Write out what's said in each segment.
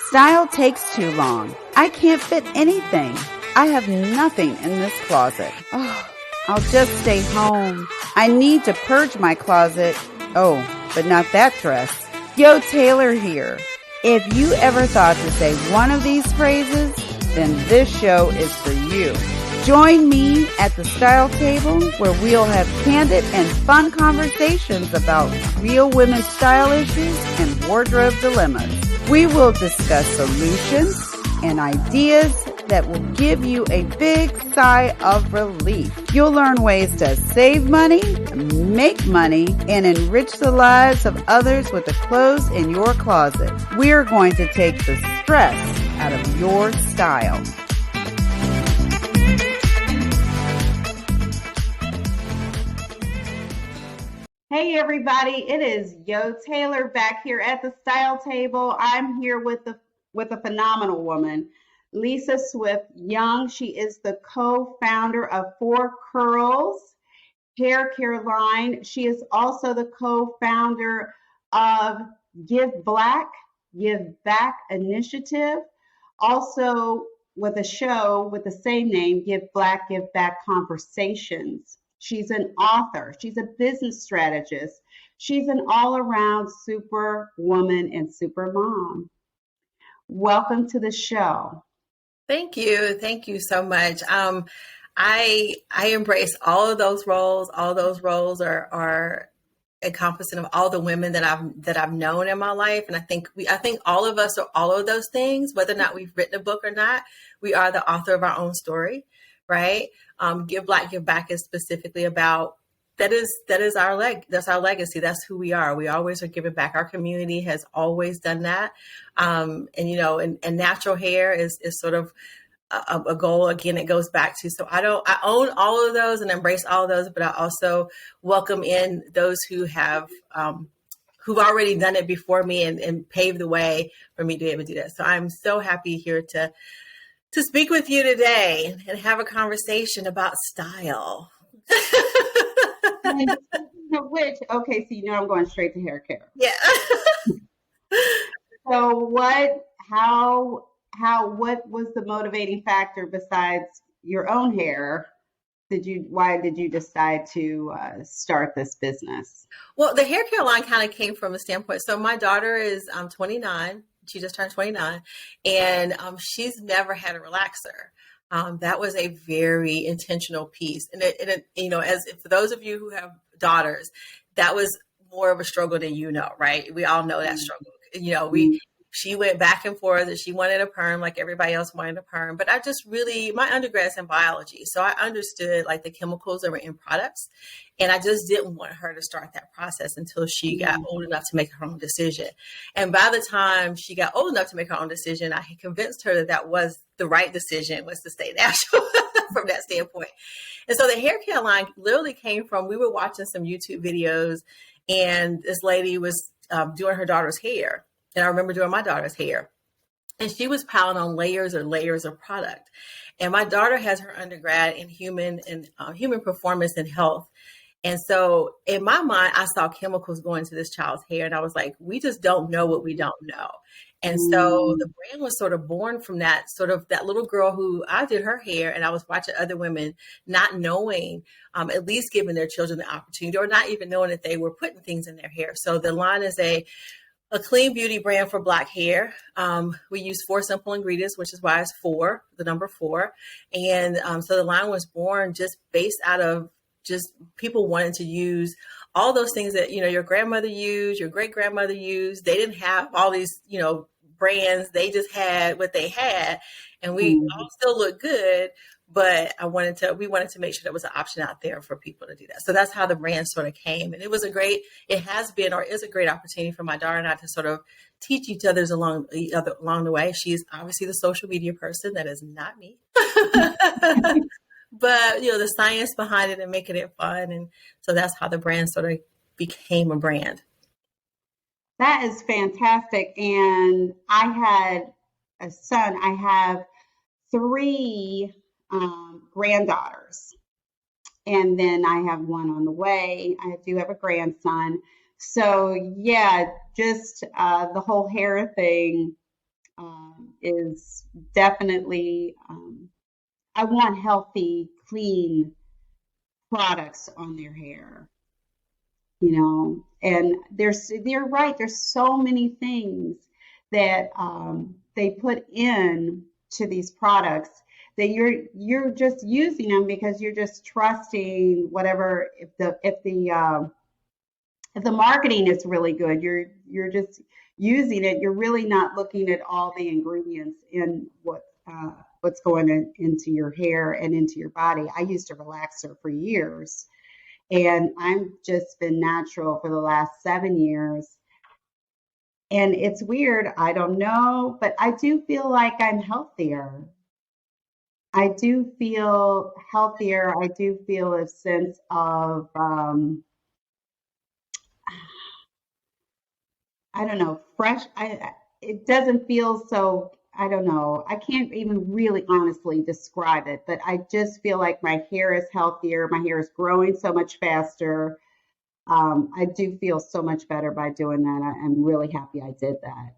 Style takes too long. I can't fit anything. I have nothing in this closet. Oh, I'll just stay home. I need to purge my closet. Oh, but not that dress. Yo, Taylor here. If you ever thought to say one of these phrases, then this show is for you. Join me at the Style Table, where we'll have candid and fun conversations about real women's style issues and wardrobe dilemmas. We will discuss solutions and ideas that will give you a big sigh of relief. You'll learn ways to save money, make money, and enrich the lives of others with the clothes in your closet. We're going to take the stress out of your style. Hey everybody, it is Yo Taylor back here at the Style Table. I'm here with a phenomenal woman, Lisa Swift Young. She is the co-founder of 4 Curls hair care line. She is also the co-founder of Give Black, Give Back initiative. Also with a show with the same name, Give Black, Give Back Conversations. She's an author. She's a business strategist. She's an all-around super woman and super mom. Welcome to the show. Thank you. Thank you so much. I embrace all of those roles. All those roles are encompassing of all the women that I've known in my life. And I think all of us are all of those things, whether or not we've written a book or not. We are the author of our own story, right? Give Black, Give Back is specifically about that's our legacy. That's who we are. We always are giving back. Our community has always done that. And natural hair is sort of a goal. Again, it goes back to, so I own all of those and embrace all of those, but I also welcome in those who have, who've already done it before me and paved the way for me to be able to do that. So I'm so happy here to speak with you today and have a conversation about style. Which, okay, so I'm going straight to hair care. Yeah. So what was the motivating factor besides your own hair? Why did you decide to start this business? Well, the hair care line kind of came from a standpoint. So my daughter is 29. She just turned 29, and she's never had a relaxer. That was a very intentional piece. And for those of you who have daughters, that was more of a struggle than right? We all know that struggle. She went back and forth and she wanted a perm like everybody else wanted a perm. But my undergrad's in biology. So I understood like the chemicals that were in products. And I just didn't want her to start that process until she got old enough to make her own decision. And by the time she got old enough to make her own decision, I had convinced her that was the right decision, was to stay natural from that standpoint. And so the hair care line literally came from, we were watching some YouTube videos and this lady was doing her daughter's hair. And I remember doing my daughter's hair. And she was piling on layers of product. And my daughter has her undergrad in human performance and health. And so in my mind, I saw chemicals going to this child's hair. And I was like, we just don't know what we don't know. And so the brand was sort of born from that little girl who I did her hair, and I was watching other women not knowing, at least giving their children the opportunity, or not even knowing that they were putting things in their hair. So the line is a clean beauty brand for Black hair. We use 4 simple ingredients, which is why it's 4, the number 4. And so the line was born just based out of just people wanting to use all those things that, your grandmother used, your great grandmother used. They didn't have all these, brands. They just had what they had, and we all still look good. But we wanted to make sure there was an option out there for people to do that. So that's how the brand sort of came. And it has been, or is a great opportunity for my daughter and I to sort of teach each other along the way. She's obviously the social media person. That is not me. But, the science behind it and making it fun. And so that's how the brand sort of became a brand. That is fantastic. And I had a son. I have 3 granddaughters, and then I have one on the way. I do have a grandson. So yeah, just the whole hair thing is definitely, I want healthy, clean products on their hair, and they're right. There's so many things that they put in to these products that you're just using them because you're just trusting whatever. If the marketing is really good, you're just using it. You're really not looking at all the ingredients in what's going into your hair and into your body. I used a relaxer for years, and I've just been natural for the last 7 years. And it's weird. I don't know, but I do feel like I'm healthier. I do feel healthier. I do feel a sense of, I don't know, fresh. It doesn't feel so, I don't know. I can't even really honestly describe it, but I just feel like my hair is healthier. My hair is growing so much faster. I do feel so much better by doing that. I'm really happy I did that.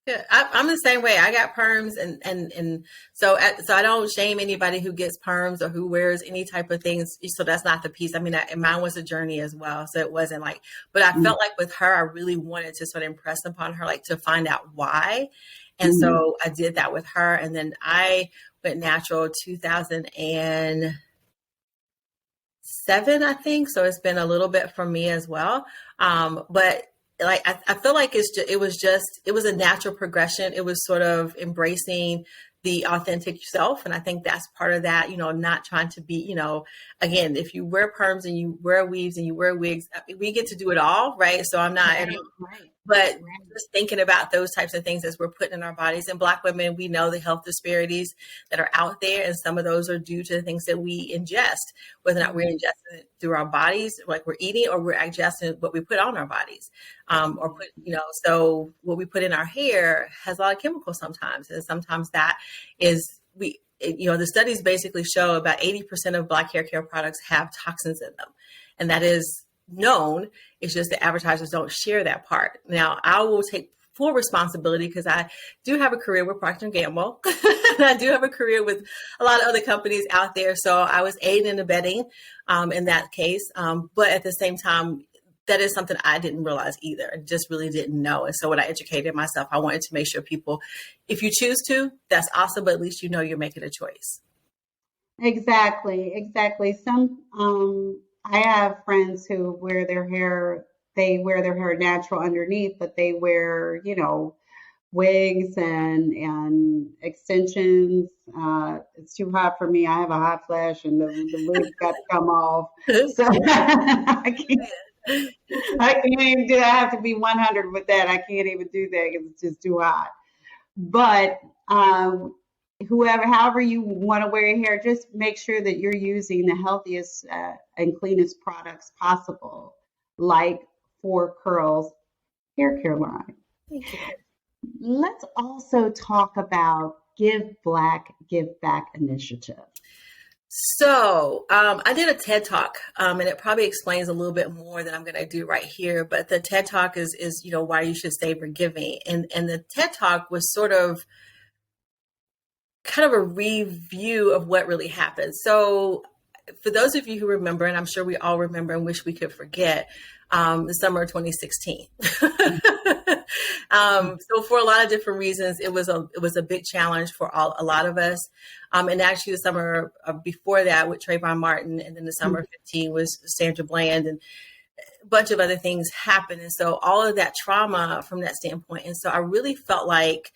Yeah, I'm the same way. I got perms, and so I don't shame anybody who gets perms or who wears any type of things. So that's not the piece. I mean, and mine was a journey as well. So it wasn't like, but I felt like with her, I really wanted to sort of impress upon her, like to find out why. And Mm-hmm. so I did that with her, and then I went natural 2007, I think. So it's been a little bit for me as well. But like I feel like it was a natural progression. It was sort of embracing the authentic self, and I think that's part of that. Not trying to be, again, if you wear perms and you wear weaves and you wear wigs, we get to do it all, right? So I'm not, Right. but just thinking about those types of things as we're putting in our bodies. And Black women, we know the health disparities that are out there, and some of those are due to the things that we ingest, whether or not we're ingesting it through our bodies, like we're eating, or we're ingesting what we put on our bodies, or put, so what we put in our hair has a lot of chemicals sometimes, and sometimes that is the studies basically show about 80% of Black hair care products have toxins in them, and that is known. It's just the advertisers don't share that part. Now, I will take full responsibility because I do have a career with Procter & Gamble, and I do have a career with a lot of other companies out there. So I was aiding and abetting in that case. But at the same time, that is something I didn't realize either. I just really didn't know. And so when I educated myself, I wanted to make sure people, if you choose to, that's awesome, but at least you're making a choice. Exactly. I have friends who they wear their hair natural underneath, but they wear, wigs and extensions. It's too hot for me. I have a hot flash, and the wig's got to come off. So I can't even do that. I have to be 100 with that. I can't even do that because it's just too hot. But however you want to wear your hair, just make sure that you're using the healthiest and cleanest products possible, like For Curls hair care line. Thank you. Let's also talk about Give Black, Give Back initiative. So I did a TED Talk, and it probably explains a little bit more than I'm going to do right here. But the TED Talk is why you should stay forgiving, and the TED Talk was sort of kind of a review of what really happened. So for those of you who remember, and I'm sure we all remember and wish we could forget, the summer of 2016. So for a lot of different reasons, it was a big challenge for a lot of us. And actually the summer before that with Trayvon Martin, and then the summer of 15 was Sandra Bland, and a bunch of other things happened. And so all of that trauma from that standpoint. And so I really felt like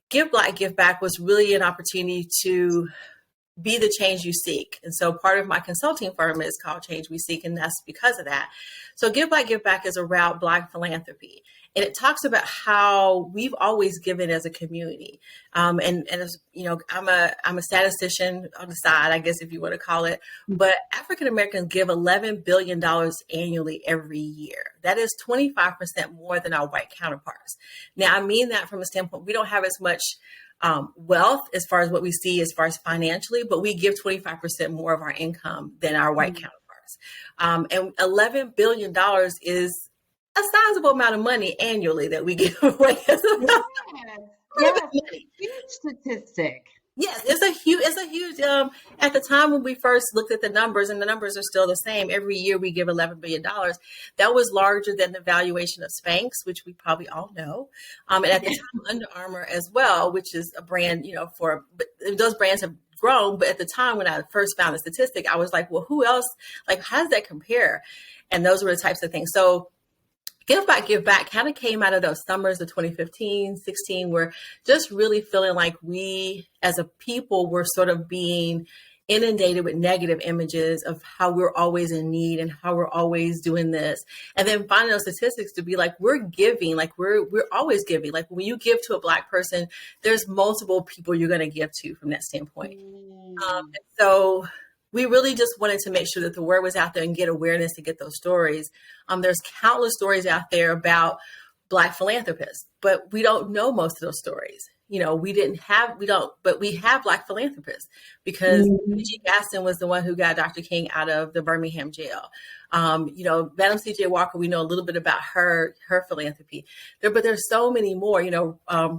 Give Black, Give Back was really an opportunity to be the change you seek. And so part of my consulting firm is called Change We Seek, and that's because of that. So Give Black, Give Back is around Black philanthropy. And it talks about how we've always given as a community. And as I'm a statistician on the side, I guess, if you want to call it, but African Americans give $11 billion annually every year. That is 25% more than our white counterparts. Now, I mean that from a standpoint, we don't have as much wealth as far as what we see as far as financially, but we give 25% more of our income than our white counterparts. And $11 billion is a sizable amount of money annually that we give away. Yes. statistic. Yes, it's a huge, at the time when we first looked at the numbers, and the numbers are still the same, every year we give $11 billion. That was larger than the valuation of Spanx, which we probably all know. And at the time, Under Armour as well, which is a brand, but those brands have grown. But at the time when I first found the statistic, I was like, well, who else, like, how does that compare? And those were the types of things. So Give Back kind of came out of those summers of 2015, 16, where just really feeling like we as a people were sort of being inundated with negative images of how we're always in need and how we're always doing this. And then finding those statistics to be like, we're giving, like we're always giving. Like when you give to a Black person, there's multiple people you're going to give to from that standpoint. So we really just wanted to make sure that the word was out there and get awareness to get those stories. There's countless stories out there about Black philanthropists, but we don't know most of those stories. But we have Black philanthropists because G. Gaston was the one who got Dr. King out of the Birmingham jail. Madam C.J. Walker, we know a little bit about her philanthropy. But there's so many more.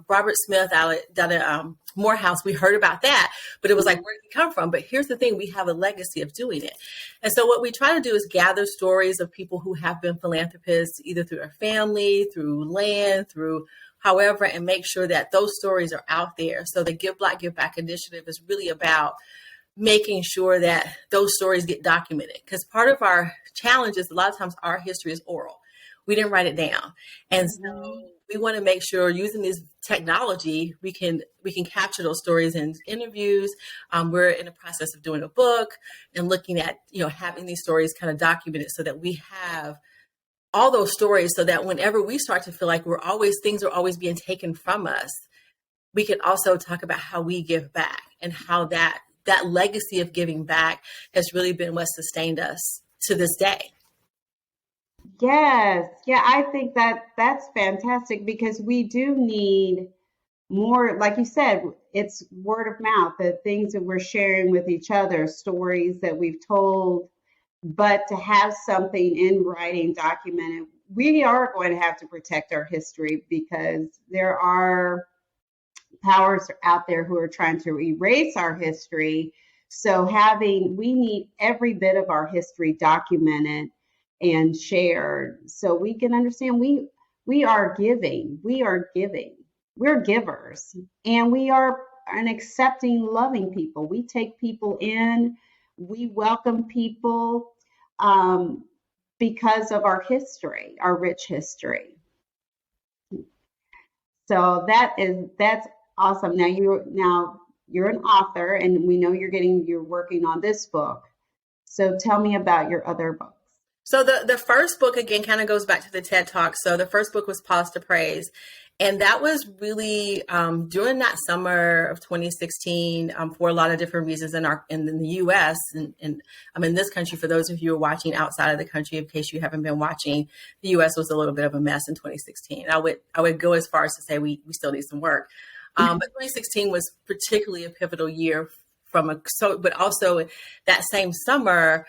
Robert Smith out at Morehouse, we heard about that, but it was like, where did he come from? But here's the thing, we have a legacy of doing it. And so what we try to do is gather stories of people who have been philanthropists, either through their family, through land, through however, and make sure that those stories are out there. So the Give Black, Give Back initiative is really about making sure that those stories get documented. Because part of our challenge is a lot of times our history is oral. We didn't write it down. And so we want to make sure using this technology, we can capture those stories in interviews. We're in the process of doing a book and looking at, having these stories kind of documented so that we have all those stories so that whenever we start to feel like things are always being taken from us, we can also talk about how we give back and how that legacy of giving back has really been what sustained us to this day. Yes. Yeah, I think that's fantastic because we do need more, like you said, it's word of mouth, the things that we're sharing with each other, stories that we've told, but to have something in writing documented, we are going to have to protect our history because there are powers out there who are trying to erase our history. So we need every bit of our history documented and shared so we can understand we are giving. We're givers, and we are an accepting, loving people. We take people in, we welcome people because of our history, our rich history. So that's awesome. Now you're an author, and we know you're working on this book. So tell me about your other books. So the first book, again, kind of goes back to the TED Talk. So the first book was Pause to Praise. And that was really during that summer of 2016 for a lot of different reasons in the U.S. and I'm in this country. For those of you who are watching outside of the country, in case you haven't been watching, the U.S. was a little bit of a mess in 2016. I would go as far as to say we still need some work. But 2016 was particularly a pivotal year but also that same summer,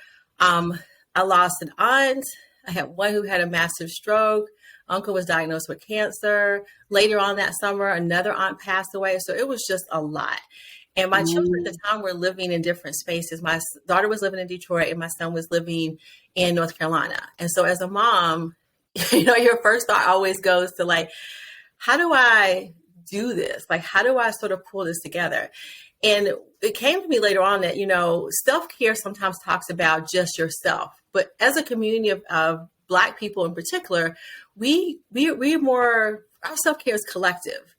I lost an aunt. I had one who had a massive stroke. Uncle was diagnosed with cancer. Later on that summer, another aunt passed away. So it was just a lot. And my children at the time were living in different spaces. My daughter was living in Detroit and my son was living in North Carolina. And so as a mom, your first thought always goes to like, how do I do this? Like, how do I sort of pull this together? And it came to me later on that, self-care sometimes talks about just yourself. But as a community of Black people in particular, we're more, our self-care is collective.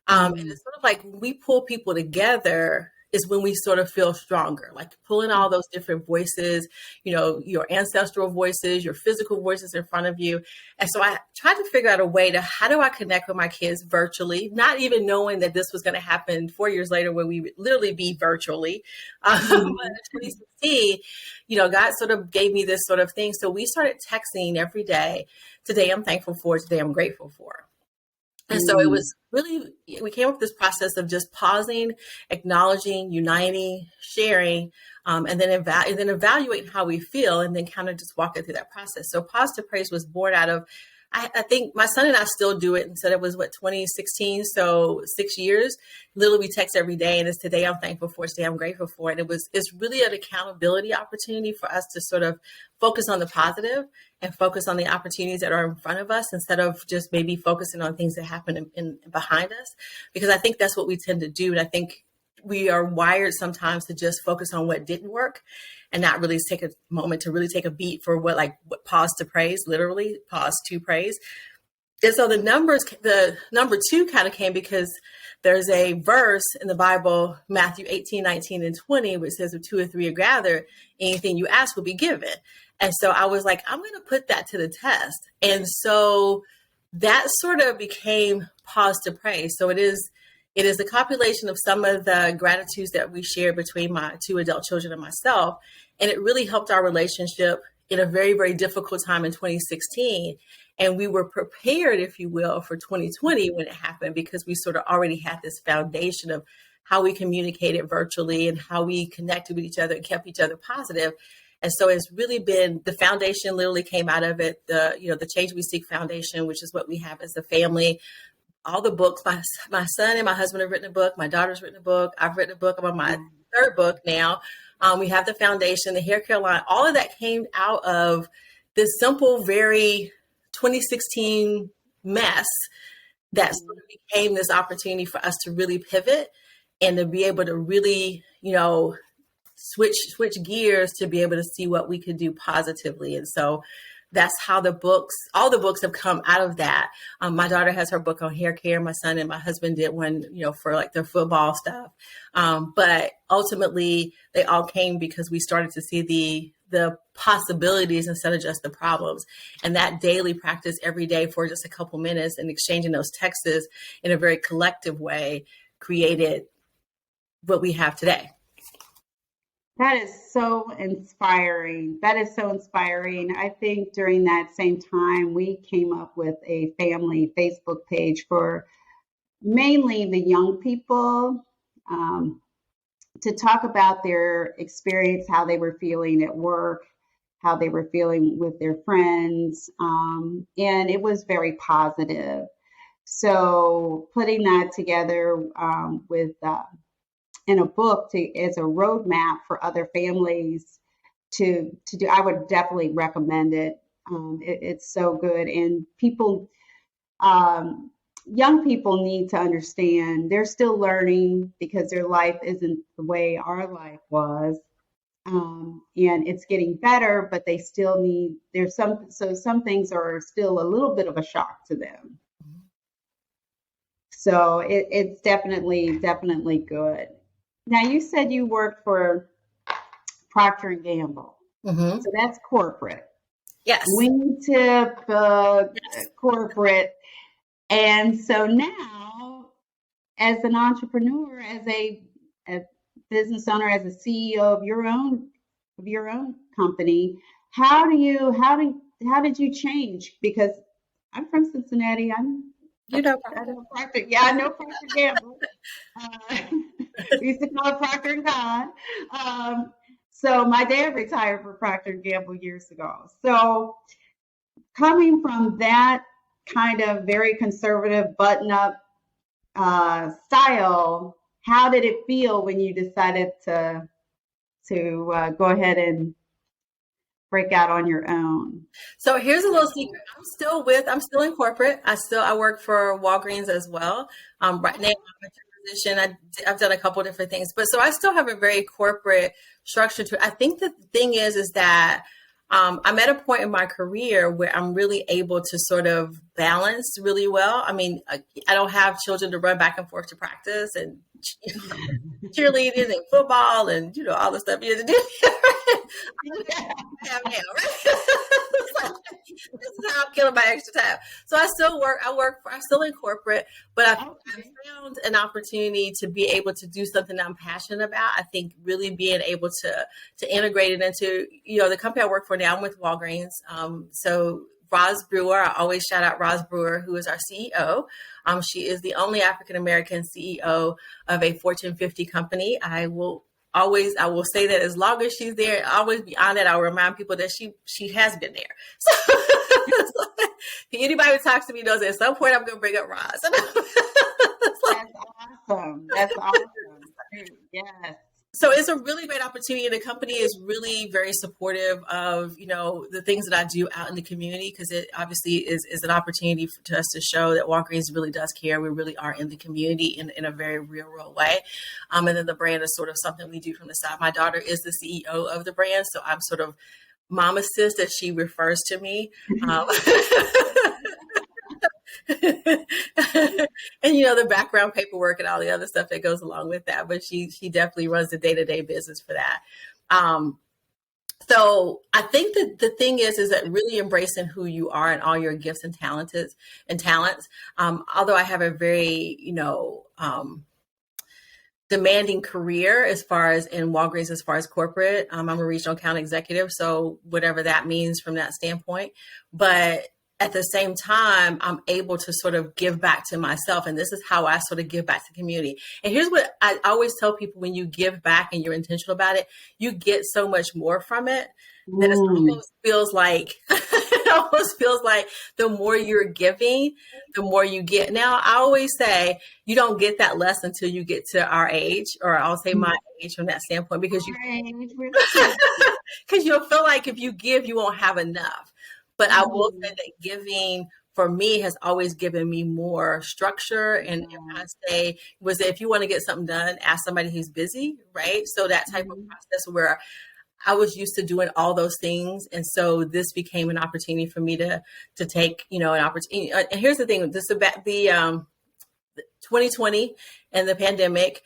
And it's sort of like when we pull people together is when we sort of feel stronger, like pulling all those different voices, your ancestral voices, your physical voices in front of you. And so I tried to figure out a way to, how do I connect with my kids virtually, not even knowing that this was going to happen 4 years later when we would literally be virtually. But in 2016, God sort of gave me this sort of thing. So we started texting every day. Today I'm thankful for, today I'm grateful for. And so it was really, we came up with this process of just pausing, acknowledging, uniting, sharing, and then evaluating how we feel, and then kind of just walking through that process. So Pause to Praise was born out of I think my son and I still do it. And so it was 2016. So 6 years, literally we text every day. And it's today I'm thankful for, today I'm grateful for. And it's really an accountability opportunity for us to sort of focus on the positive and focus on the opportunities that are in front of us instead of just maybe focusing on things that happen in behind us. Because I think that's what we tend to do. And I think we are wired sometimes to just focus on what didn't work and not really take a moment to really take a beat for what pause to praise, literally pause to praise. And so the number 2 kind of came because there's a verse in the Bible, Matthew 18, 19, and 20, which says if 2 or 3 are gathered, anything you ask will be given. And so I was like, I'm going to put that to the test. And so that sort of became pause to praise. So it is a compilation of some of the gratitudes that we share between my 2 adult children and myself. And it really helped our relationship in a very, very difficult time in 2016. And we were prepared, if you will, for 2020 when it happened, because we sort of already had this foundation of how we communicated virtually and how we connected with each other and kept each other positive. And so it's really been, the foundation literally came out of it, the Change We Seek Foundation, which is what we have as a family. All the books, my son and my husband have written a book. My daughter's written a book. I've written a book. I'm on my 3rd book now. We have the foundation, the hair care line. All of that came out of this simple, very 2016 mess that sort of became this opportunity for us to really pivot and to be able to really, switch gears to be able to see what we could do positively. And so that's how all the books have come out of that. My daughter has her book on hair care. My son and my husband did one, for like their football stuff. But ultimately they all came because we started to see the possibilities instead of just the problems. And that daily practice every day for just a couple minutes and exchanging those texts in a very collective way created what we have today. That is so inspiring. I think during that same time, we came up with a family Facebook page for mainly the young people to talk about their experience, how they were feeling at work, how they were feeling with their friends. And it was very positive. So putting that together with in a book as a roadmap for other families to do, I would definitely recommend it. It's so good. And people, young people need to understand they're still learning because their life isn't the way our life was. And it's getting better, but they still need, some things are still a little bit of a shock to them. So it's definitely good. Now, you said you worked for Procter & Gamble. Mm-hmm. So that's corporate. Yes. Wingtip, yes. Corporate. And so now, as an entrepreneur, as a business owner, as a CEO of your own company, how did you change? Because I'm from Cincinnati. I know Procter. Yeah, I know Procter & Gamble. We used to call it Procter & Con. So my dad retired for Procter & Gamble years ago. So coming from that kind of very conservative button-up style, how did it feel when you decided to go ahead and break out on your own? So here's a little secret. I'm still in corporate. I work for Walgreens as well. Right now, I've done a couple of different things, but so I still have a very corporate structure to it. I think the thing is that I'm at a point in my career where I'm really able to sort of balance really well. I mean, I don't have children to run back and forth to practice and cheerleading and football and all the stuff you have to do. This is how I'm killing my extra time. So I still work. I'm still in corporate, but I've found an opportunity to be able to do something I'm passionate about. I think really being able to integrate it into, the company I work for now. I'm with Walgreens. So Roz Brewer, I always shout out Roz Brewer, who is our CEO. She is the only African-American CEO of a Fortune 50 company. I will say that as long as she's there, always beyond that, I'll remind people that she has been there. Anybody who talks to me knows that at some point I'm going to bring up Roz. That's awesome. That's awesome. Yes. So it's a really great opportunity, and the company is really very supportive of, the things that I do out in the community, because it obviously is an opportunity for us to show that Walgreens really does care. We really are in the community in a very real world way. And then the brand is sort of something we do from the side. My daughter is the CEO of the brand, so I'm sort of mama sis that she refers to me. And the background paperwork and all the other stuff that goes along with that, but she definitely runs the day-to-day business for that. So I think that the thing is that really embracing who you are and all your gifts and talents. Although I have a very demanding career as far as in Walgreens, as far as corporate, I'm a regional account executive, so whatever that means from that standpoint, but at the same time, I'm able to sort of give back to myself. And this is how I sort of give back to the community. And here's what I always tell people: when you give back and you're intentional about it, you get so much more from it that it almost feels like, the more you're giving, the more you get. Now, I always say you don't get that less until you get to our age, or I'll say my age from that standpoint, because you'll feel like if you give, you won't have enough. But I will say that giving for me has always given me more structure. And I say was that if you want to get something done, ask somebody who's busy, right? So that type of process where I was used to doing all those things. And so this became an opportunity for me to take, an opportunity. And here's the thing, this about the 2020 and the pandemic,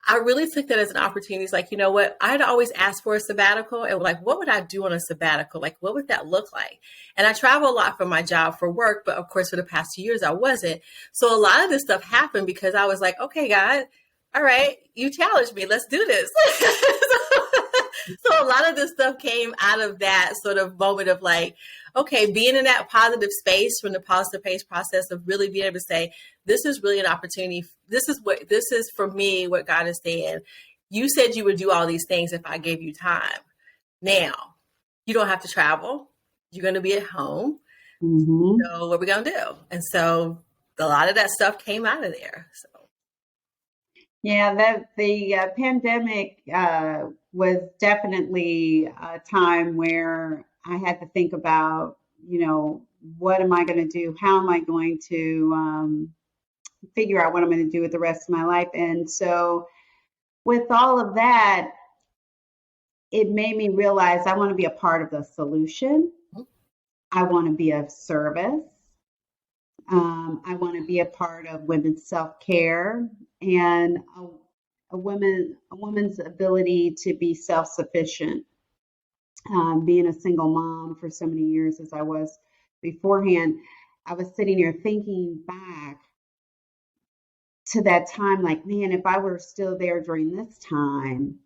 I really took that as an opportunity. It's like, you know what? I'd always asked for a sabbatical, and like, what would I do on a sabbatical? Like, what would that look like? And I travel a lot for my job for work, but of course, for the past 2 years, I wasn't. So a lot of this stuff happened because I was like, okay, God, all right, you challenged me. Let's do this. So a lot of this stuff came out of that sort of moment of like, okay, being in that positive space from the positive pace process of really being able to say, this is really an opportunity. This is for me, what God is saying. You said you would do all these things if I gave you time. Now, you don't have to travel. You're going to be at home. So what are we going to do? And so a lot of that stuff came out of there. So. Yeah, the pandemic was definitely a time where I had to think about, what am I going to do? How am I going to figure out what I'm going to do with the rest of my life? And so with all of that, it made me realize I want to be a part of the solution. I want to be of service. I want to be a part of women's self-care and a woman's ability to be self-sufficient. Being a single mom for so many years as I was beforehand, I was sitting here thinking back to that time, like, man, if I were still there during this time,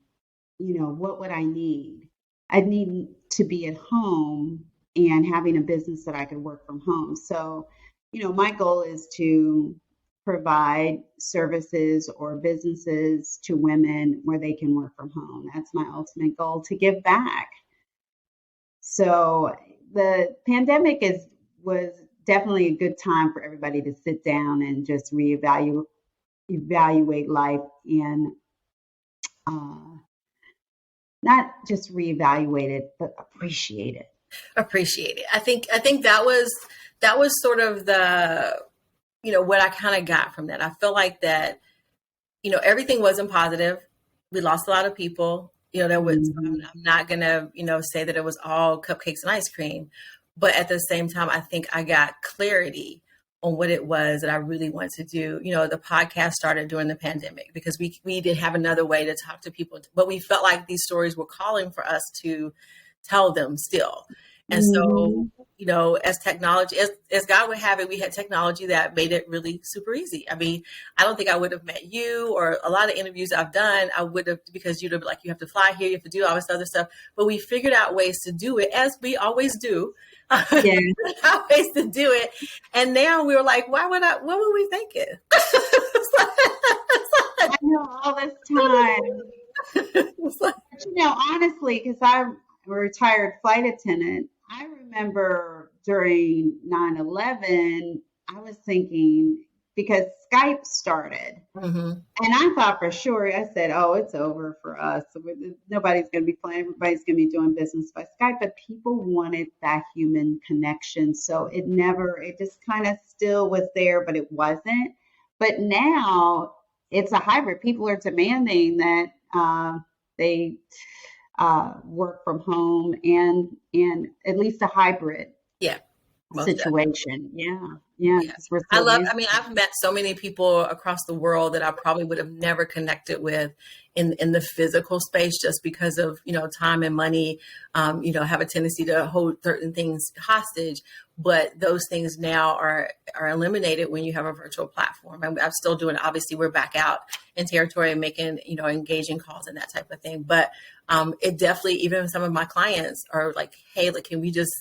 what would I need? I'd need to be at home and having a business that I could work from home. So, my goal is to provide services or businesses to women where they can work from home. That's my ultimate goal, to give back. So the pandemic was definitely a good time for everybody to sit down and just evaluate life and not just reevaluate it, but appreciate it. Appreciate it. I think that was sort of the, what I kind of got from that. I feel like that, everything wasn't positive. We lost a lot of people. There was, I'm not going to, say that it was all cupcakes and ice cream, but at the same time, I think I got clarity on what it was that I really wanted to do. The podcast started during the pandemic because we didn't have another way to talk to people, but we felt like these stories were calling for us to tell them still. And so, as technology, as God would have it, we had technology that made it really super easy. I mean, I don't think I would have met you, or a lot of interviews I've done, I would have, because you'd have been like, you have to fly here, you have to do all this other stuff. But we figured out ways to do it, as we always do. Yeah. Ways to do it. And now we were like, what were we thinking? I know, all this time. Honestly, because I'm a retired flight attendant, I remember during 9/11, I was thinking, because Skype started, Mm-hmm. and I thought for sure, I said, oh, it's over for us. Nobody's going to be flying. Everybody's going to be doing business by Skype. But people wanted that human connection. So it just kind of still was there, but it wasn't. But now it's a hybrid. People are demanding that they work from home, and at least a hybrid Yeah, most definitely. situation. Yeah. Yeah. Yeah. Because we're so I used mean, to I've met so many people across the world that I probably would have never connected with in the physical space just because of, time and money, have a tendency to hold certain things hostage. But those things now are eliminated when you have a virtual platform. I'm still doing it. Obviously, we're back out in territory and making, engaging calls and that type of thing. But it definitely, even some of my clients are like, hey, look, can we just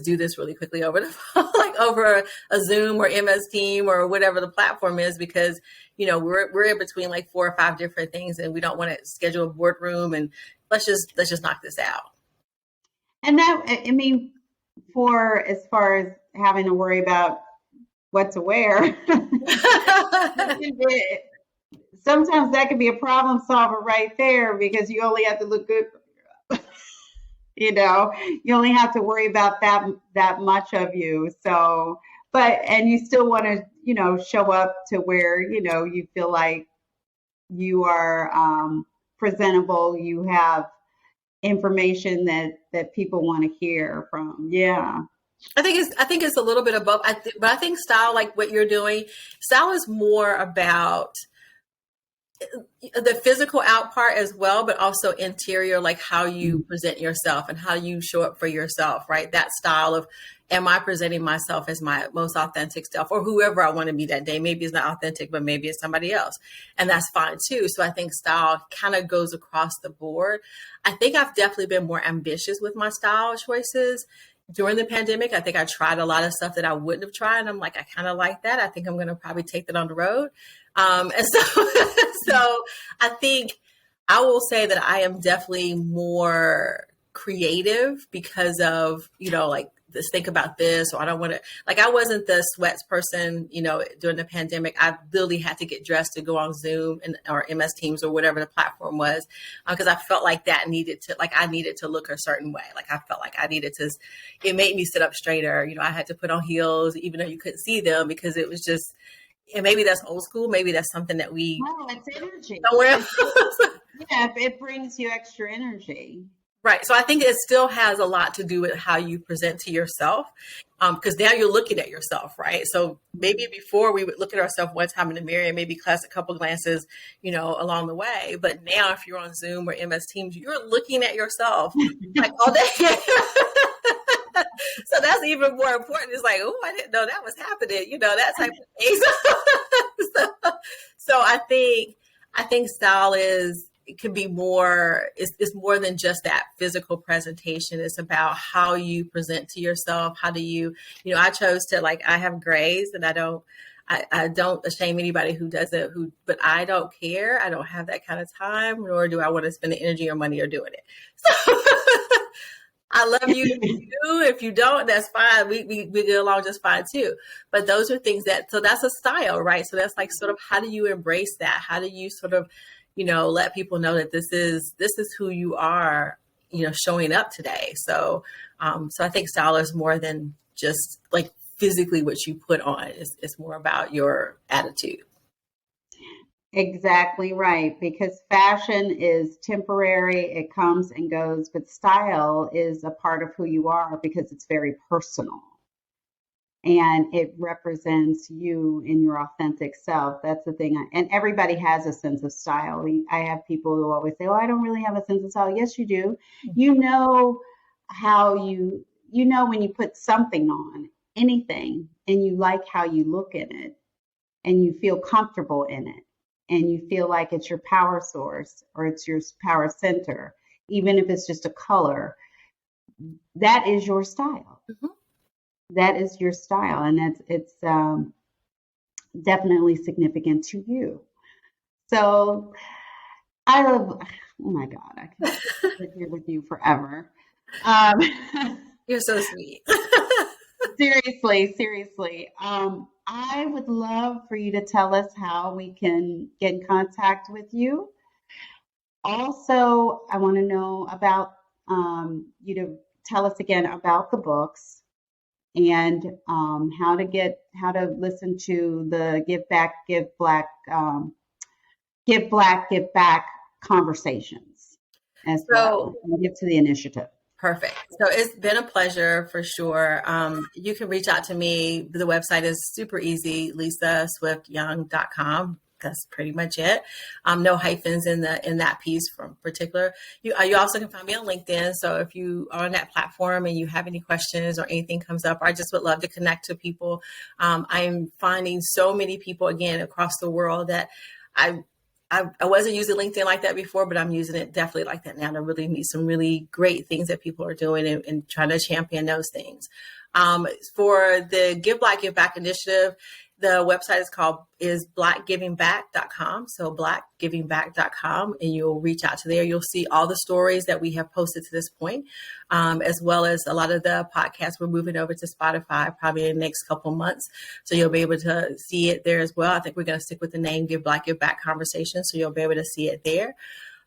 do this really quickly over the phone, like over a Zoom or MS Team or whatever the platform is, because, we're in between like 4 or 5 different things and we don't want to schedule a boardroom, and let's just knock this out. And that, I mean, for as far as having to worry about what to wear, sometimes that can be a problem solver right there, because you only have to look good. You know, you only have to worry about that much of you. So, and you still want to, show up to where, you feel like you are presentable. You have information that people want to hear from. Yeah. I think it's a little bit of both. But I think style, like what you're doing, style is more about the physical out part as well, but also interior, like how you present yourself and how you show up for yourself, right? That style of, am I presenting myself as my most authentic self, or whoever I want to be that day? Maybe it's not authentic, but maybe it's somebody else. And that's fine too. So I think style kind of goes across the board. I think I've definitely been more ambitious with my style choices. During the pandemic, I think I tried a lot of stuff that I wouldn't have tried. And I'm like, I kind of like that. I think I'm going to probably take that on the road. And so, so I think I will say that I am definitely more creative because of, like this, think about this, or I don't want to, like, I wasn't the sweats person, during the pandemic. I literally had to get dressed to go on Zoom or MS Teams or whatever the platform was, because I felt like I needed to look a certain way. Like I felt like I needed to, it made me sit up straighter. I had to put on heels, even though you couldn't see them, because it was just, and maybe that's old school. Maybe that's something that we. No, it's energy. Somewhere. Yeah, it brings you extra energy. Right. So I think it still has a lot to do with how you present to yourself, because now you're looking at yourself, right? So maybe before we would look at ourselves one time in the mirror and maybe cast a couple glances, along the way. But now if you're on Zoom or MS Teams, you're looking at yourself like all day. So that's even more important. It's like, oh, I didn't know that was happening, that type of thing. So I think style it can be more, it's more than just that physical presentation. It's about how you present to yourself. How do you, I chose to, like, I have grays, and I don't shame anybody who does it, but I don't care. I don't have that kind of time, nor do I want to spend the energy or money or doing it. So I love you if you do. If you don't, that's fine. We get along just fine too. But those are things so that's a style, right? So that's like sort of, how do you embrace that? How do you sort of, let people know that this is who you are, showing up today. So, so I think style is more than just like physically what you put on. It's more about your attitude. Exactly right, because fashion is temporary, it comes and goes, but style is a part of who you are because it's very personal and it represents you in your authentic self. That's the thing. And everybody has a sense of style. I have people who always say, "Oh, I don't really have a sense of style." Yes, you do. You know how when you put something on, anything, and you like how you look in it and you feel comfortable in it and you feel like it's your power source or it's your power center, even if it's just a color, that is your style. Mm-hmm. That is your style, and it's definitely significant to you. So I love, oh my God, I can sit here with you forever. You're so sweet. Seriously. I would love for you to tell us how we can get in contact with you. Also, I want to know about you to tell us again about the books and how to listen to the Give Black, Give Back conversations as well. So We'll get to the initiative. perfect. So it's been a pleasure for sure. You can reach out to me. The website is super easy, lisaswiftyoung.com. That's pretty much it. No hyphens in that piece from particular. You also can find me on LinkedIn. So if you are on that platform and you have any questions or anything comes up, I just would love to connect to people. I'm finding so many people again across the world that I I wasn't using LinkedIn like that before, but I'm using it definitely like that now to really meet some really great things that people are doing and trying to champion those things. For the Give Black, Give Back initiative, the website is blackgivingback.com. So blackgivingback.com, and you'll reach out to there. You'll see all the stories that we have posted to this point, as well as a lot of the podcasts. We're moving over to Spotify probably in the next couple months. So you'll be able to see it there as well. I think we're going to stick with the name Give Black, Give Back Conversation. So you'll be able to see it there.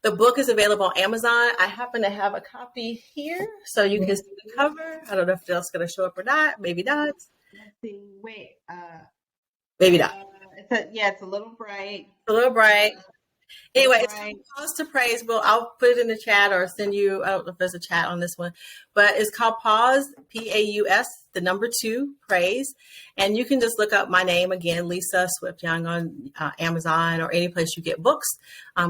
The book is available on Amazon. I happen to have a copy here, so you can see the cover. I don't know if that's going to show up or not. Maybe not. Let's see. Wait. Maybe not. It's a little bright. A little bright. Anyway, it's Pause to Praise. I'll put it in the chat or send you, I don't know if there's a chat on this one, but it's called Pause, Paus, the number 2, Praise. And you can just look up my name again, Lisa Swift Young, on Amazon or any place you get books.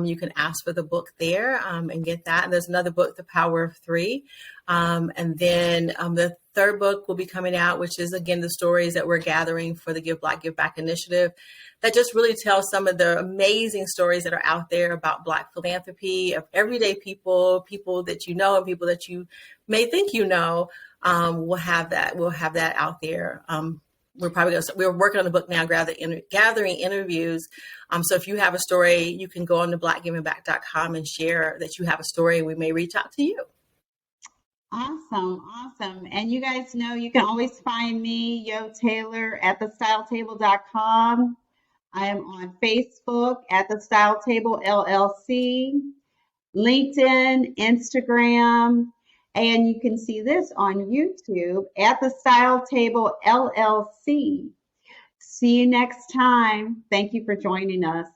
You can ask for the book there and get that. And there's another book, The Power of 3. And then the third book will be coming out, which is, again, the stories that we're gathering for the Give Black, Give Back initiative that just really tells some of the amazing stories that are out there about Black philanthropy, of everyday people that you know and people that you may think you know. We'll have that out there. We're working on the book now, gathering interviews. So if you have a story, you can go on to blackgivingback.com and share that you have a story, and we may reach out to you. Awesome. And you guys know you can always find me, Yo Taylor, at thestyletable.com. I am on Facebook at The Style Table LLC, LinkedIn, Instagram, and you can see this on YouTube at The Style Table LLC. See you next time. Thank you for joining us.